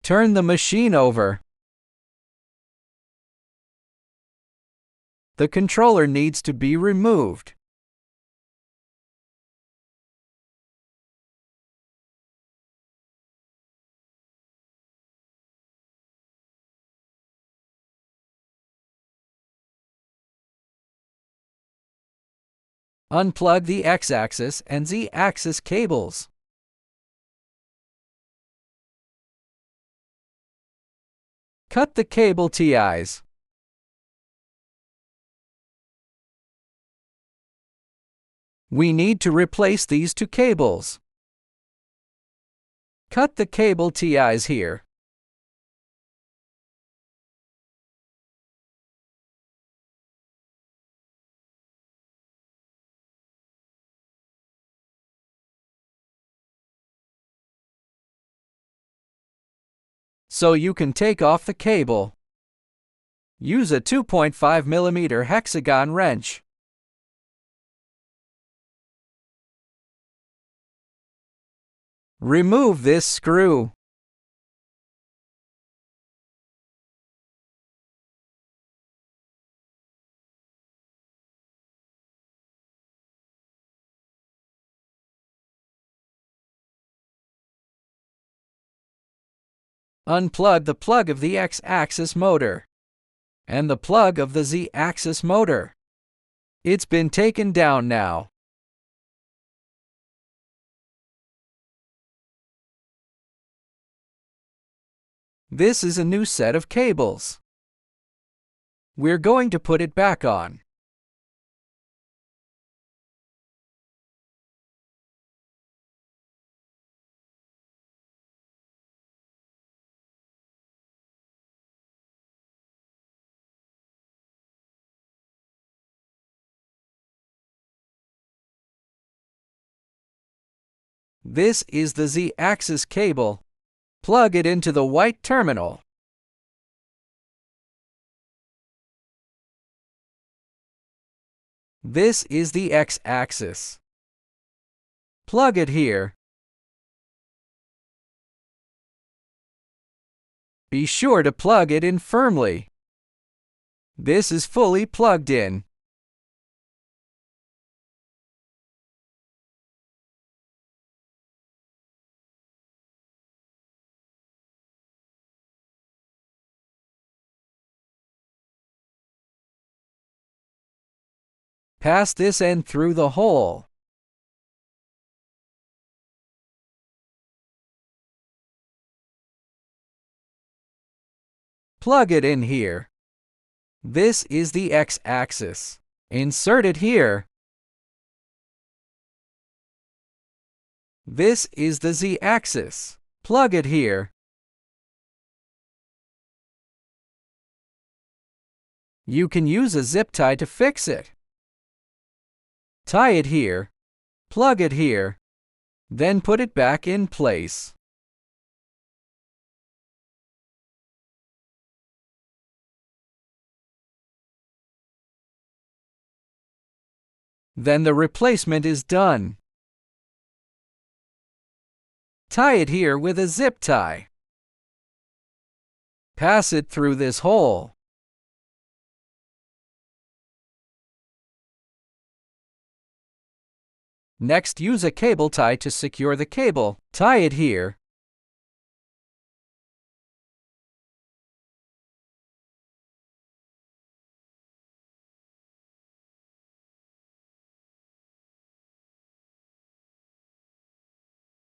Turn the machine over. The controller needs to be removed. Unplug the X-axis and Z-axis cables. Cut the cable ties. We need to replace these two cables. Cut the cable ties here. So you can take off the cable. Use a 2.5 mm hexagon wrench. Remove this screw. Unplug the plug of the X-axis motor and the plug of the Z-axis motor. It's been taken down now. This is a new set of cables. We're going to put it back on. This is the Z-axis cable. Plug it into the white terminal. This is the X-axis. Plug it here. Be sure to plug it in firmly. This is fully plugged in. Pass this end through the hole. Plug it in here. This is the X-axis. Insert it here. This is the Z-axis. Plug it here. You can use a zip tie to fix it. Tie it here. Plug it here. Then put it back in place. Then the replacement is done. Tie it here with a zip tie. Pass it through this hole. Next, use a cable tie to secure the cable. Tie it here.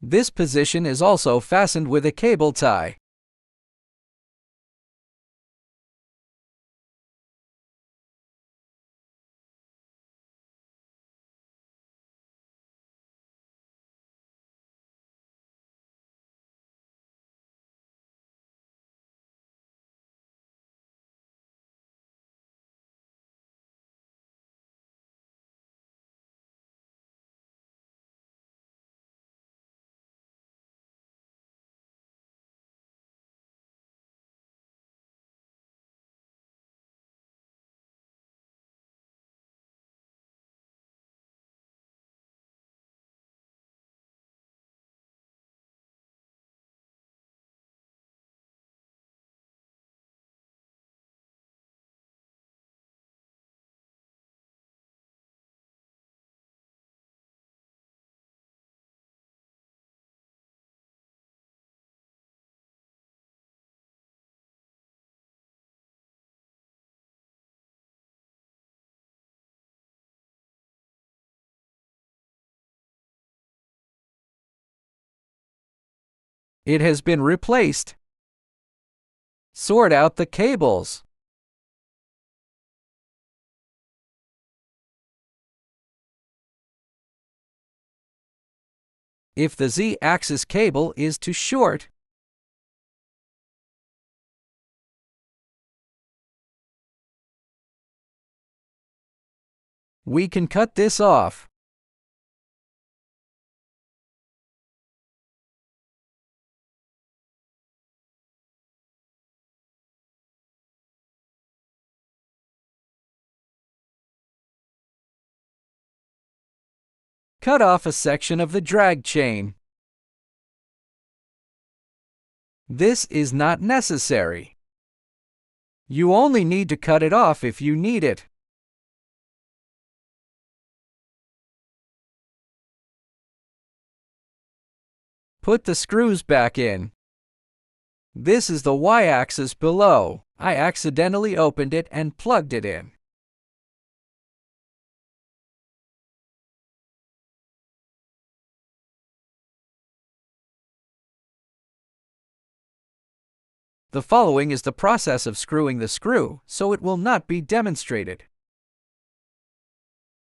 This position is also fastened with a cable tie. It has been replaced. Sort out the cables. If the Z-axis cable is too short, we can cut this off. Cut off a section of the drag chain. This is not necessary. You only need to cut it off if you need it. Put the screws back in. This is the Y-axis below. I accidentally opened it and plugged it in. The following is the process of screwing the screw, so it will not be demonstrated.